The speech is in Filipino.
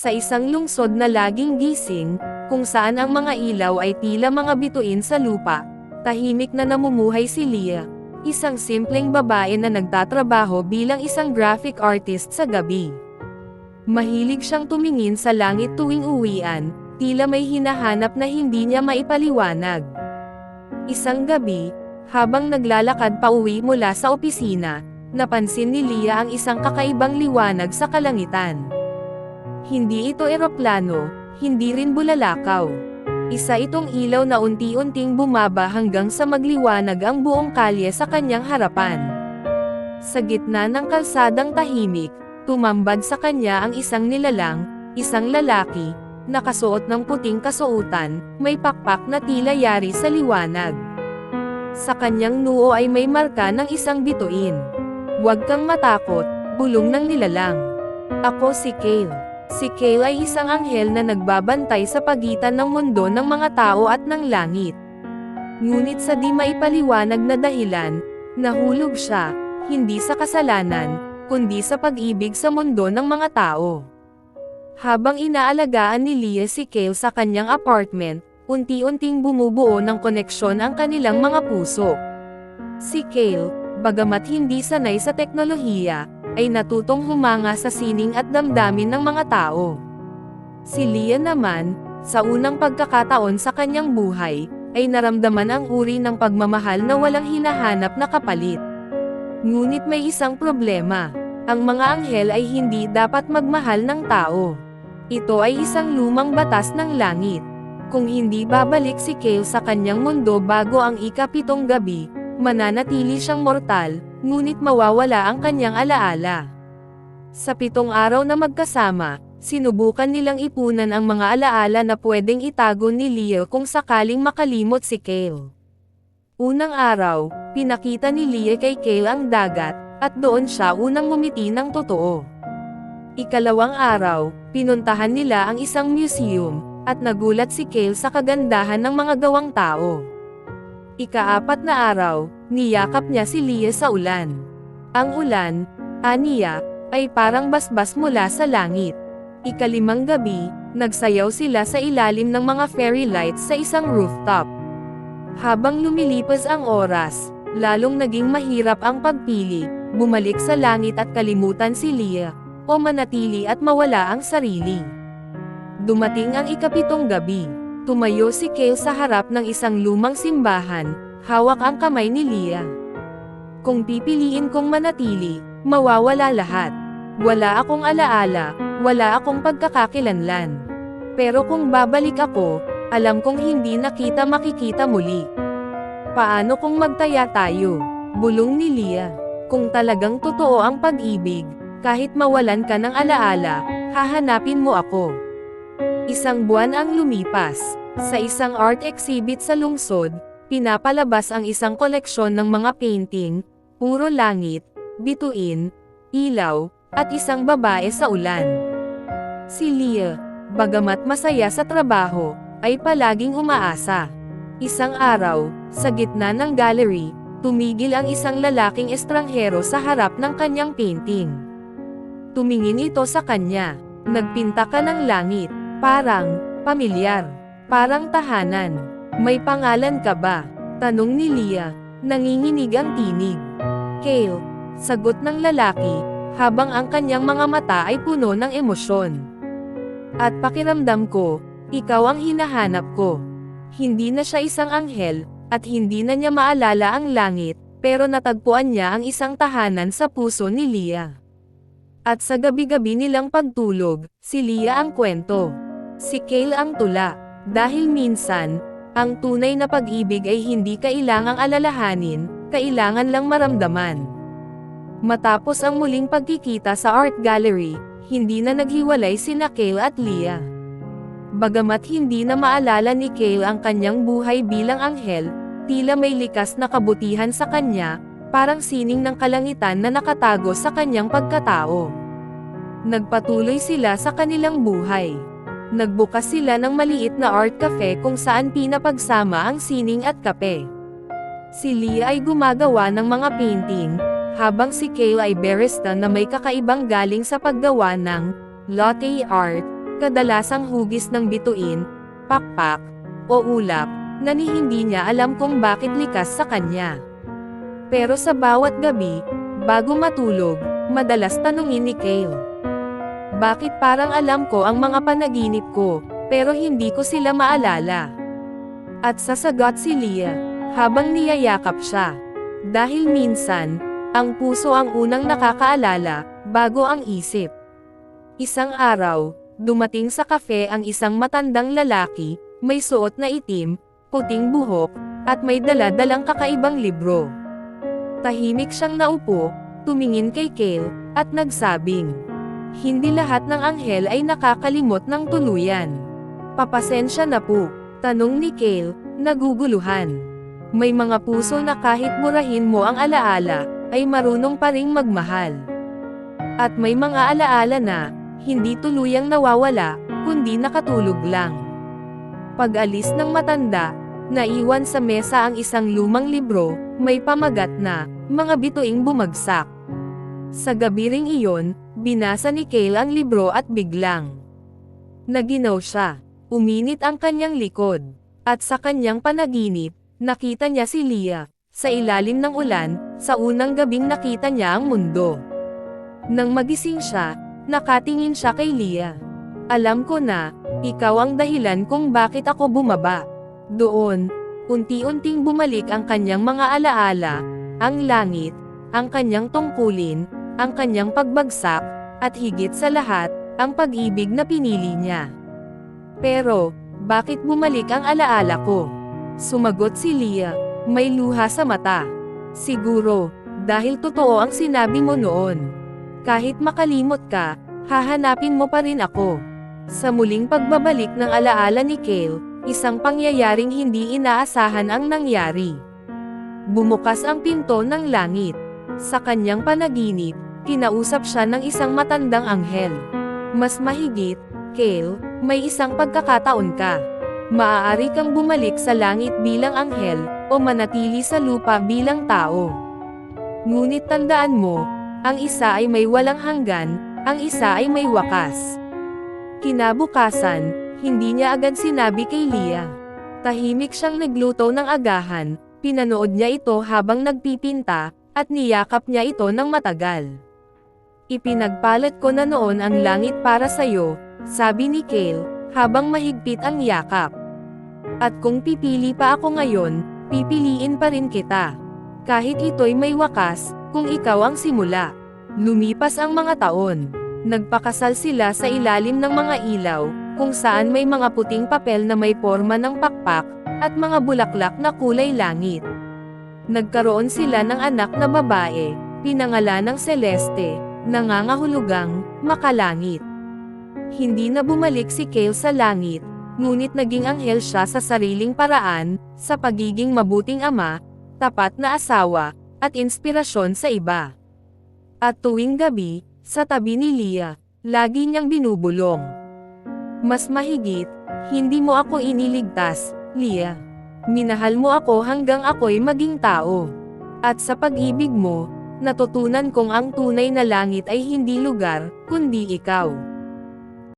Sa isang lungsod na laging gising, kung saan ang mga ilaw ay tila mga bituin sa lupa, tahimik na namumuhay si Leah, isang simpleng babae na nagtatrabaho bilang isang graphic artist sa gabi. Mahilig siyang tumingin sa langit tuwing uwian, tila may hinahanap na hindi niya maipaliwanag. Isang gabi, habang naglalakad pauwi mula sa opisina, napansin ni Leah ang isang kakaibang liwanag sa kalangitan. Hindi ito eroplano, hindi rin bulalakaw. Isa itong ilaw na unti-unting bumaba hanggang sa magliwanag ang buong kalye sa kanyang harapan. Sa gitna ng kalsadang tahimik, tumambad sa kanya ang isang nilalang, isang lalaki, nakasuot ng puting kasuotan, may pakpak na tila yari sa liwanag. Sa kanyang noo ay may marka ng isang bituin. "Huwag kang matakot," bulong ng nilalang. "Ako si Kale." Si Kale ay isang anghel na nagbabantay sa pagitan ng mundo ng mga tao at ng langit. Ngunit sa di maipaliwanag na dahilan, nahulog siya, hindi sa kasalanan, kundi sa pag-ibig sa mundo ng mga tao. Habang inaalagaan ni Leah si Kale sa kanyang apartment, unti-unting bumubuo ng koneksyon ang kanilang mga puso. Si Kale, bagamat hindi sanay sa teknolohiya, ay natutong humanga sa sining at damdamin ng mga tao. Si Leah naman, sa unang pagkakataon sa kanyang buhay, ay naramdaman ang uri ng pagmamahal na walang hinahanap na kapalit. Ngunit may isang problema. Ang mga anghel ay hindi dapat magmahal ng tao. Ito ay isang lumang batas ng langit. Kung hindi babalik si Kale sa kanyang mundo bago ang ika-7 gabi, mananatili siyang mortal, ngunit mawawala ang kanyang alaala. Sa 7 araw na magkasama, sinubukan nilang ipunan ang mga alaala na pwedeng itago ni Leah kung sakaling makalimot si Kale. Unang araw, pinakita ni Leah kay Kale ang dagat, at doon siya unang ngumiti ng totoo. Ikalawang araw, pinuntahan nila ang isang museum, at nagulat si Kale sa kagandahan ng mga gawang tao. Ika-4 na araw, niyakap niya si Leah sa ulan. Ang ulan, aniya, ay parang basbas mula sa langit. Ika-5 gabi, nagsayaw sila sa ilalim ng mga fairy lights sa isang rooftop. Habang lumilipas ang oras, lalong naging mahirap ang pagpili, bumalik sa langit at kalimutan si Leah, o manatili at mawala ang sarili. Dumating ang ika-7 gabi. Tumayo si Kale sa harap ng isang lumang simbahan, hawak ang kamay ni Leah. "Kung pipiliin kong manatili, mawawala lahat. Wala akong alaala, wala akong pagkakakilanlan. Pero kung babalik ako, alam kong hindi na kita makikita muli. Paano kung magtaya tayo?" bulong ni Leah. "Kung talagang totoo ang pag-ibig, kahit mawalan ka ng alaala, hahanapin mo ako." Isang buwan ang lumipas. Sa isang art exhibit sa lungsod, pinapalabas ang isang koleksyon ng mga painting, puro langit, bituin, ilaw, at isang babae sa ulan. Si Leah, bagamat masaya sa trabaho, ay palaging umaasa. Isang araw, sa gitna ng gallery, tumigil ang isang lalaking estranghero sa harap ng kanyang painting. Tumingin ito sa kanya. "Nagpinta ka ng langit. Parang pamilyar. Parang tahanan. May pangalan ka ba?" tanong ni Leah, nanginginig ang tinig. "Kale," sagot ng lalaki, habang ang kanyang mga mata ay puno ng emosyon. "At pakiramdam ko, ikaw ang hinahanap ko." Hindi na siya isang anghel, at hindi na niya maalala ang langit, pero natagpuan niya ang isang tahanan sa puso ni Leah. At sa gabi-gabi nilang pagtulog, si Leah ang kwento. Si Kale ang tula. Dahil minsan, ang tunay na pag-ibig ay hindi kailangang alalahanin, kailangan lang maramdaman. Matapos ang muling pagkikita sa art gallery, hindi na naghiwalay sina Kale at Leah. Bagamat hindi na maalala ni Kale ang kanyang buhay bilang anghel, tila may likas na kabutihan sa kanya, parang sining ng kalangitan na nakatago sa kanyang pagkatao. Nagpatuloy sila sa kanilang buhay. Nagbukas sila ng maliit na art cafe kung saan pinapagsama ang sining at kape. Si Leah ay gumagawa ng mga painting, habang si Kale ay barista na may kakaibang galing sa paggawa ng latte art, Kadalasang hugis ng bituin, pakpak, o ulap, na hindi niya alam kung bakit likas sa kanya. Pero sa bawat gabi, bago matulog, madalas tanungin ni Kale. Bakit parang alam ko ang mga panaginip ko, pero hindi ko sila maalala? At sasagot si Leah, habang niyayakap siya. Dahil minsan, ang puso ang unang nakakaalala, bago ang isip. Isang araw, dumating sa kafe ang isang matandang lalaki, may suot na itim, puting buhok, at may dala-dalang kakaibang libro. Tahimik siyang naupo, tumingin kay Kale, at nagsabing, "Hindi lahat ng anghel ay nakakalimot ng tuluyan. Papasensya na po," tanong ni Kale, naguguluhan. May mga puso na kahit burahin mo ang alaala, ay marunong pa ring magmahal. At may mga alaala na, hindi tuluyang nawawala, kundi nakatulog lang. Pag-alis ng matanda, naiwan sa mesa ang isang lumang libro, may pamagat na, "Mga bituing bumagsak." Sa gabi ring iyon, binasa ni Kale ang libro at biglang naginaw siya. Uminit ang kanyang likod. At sa kanyang panaginip, nakita niya si Leah, sa ilalim ng ulan, sa unang gabing nakita niya ang mundo. Nang magising siya, nakatingin siya kay Leah. "Alam ko na, ikaw ang dahilan kung bakit ako bumaba." Doon, unti-unting bumalik ang kanyang mga alaala, ang langit, ang kanyang tungkulin, ang kanyang pagbagsak, at higit sa lahat, ang pag-ibig na pinili niya. "Pero, bakit bumalik ang alaala ko?" Sumagot si Leah, may luha sa mata. "Siguro, dahil totoo ang sinabi mo noon. Kahit makalimot ka, hahanapin mo pa rin ako." Sa muling pagbabalik ng alaala ni Kale, isang pangyayaring hindi inaasahan ang nangyari. Bumukas ang pinto ng langit. Sa kanyang panaginip, kinausap siya ng isang matandang anghel. "Mas mahigit, Kale, may isang pagkakataon ka. Maaari kang bumalik sa langit bilang anghel, o manatili sa lupa bilang tao. Ngunit tandaan mo, ang isa ay may walang hanggan, ang isa ay may wakas." Kinabukasan, hindi niya agad sinabi kay Leah. Tahimik siyang nagluto ng agahan, pinanood niya ito habang nagpipinta, at niyakap niya ito ng matagal. "Ipinagpalat ko na noon ang langit para sa'yo," sabi ni Kale, habang mahigpit ang yakap. "At kung pipili pa ako ngayon, pipiliin pa rin kita. Kahit ito'y may wakas, kung ikaw ang simula." Lumipas ang mga taon. Nagpakasal sila sa ilalim ng mga ilaw, kung saan may mga puting papel na may porma ng pakpak, at mga bulaklak na kulay langit. Nagkaroon sila ng anak na babae, pinangalanang Celeste, nangangahulugang makalangit. Hindi na bumalik si Kale sa langit, ngunit naging anghel siya sa sariling paraan, sa pagiging mabuting ama, tapat na asawa, at inspirasyon sa iba. At tuwing gabi, sa tabi ni Leah, lagi niyang binubulong, "Mas mahigit, hindi mo ako iniligtas, Leah. Minahal mo ako hanggang ako'y maging tao. At sa pag-ibig mo, natutunan kong ang tunay na langit ay hindi lugar, kundi ikaw."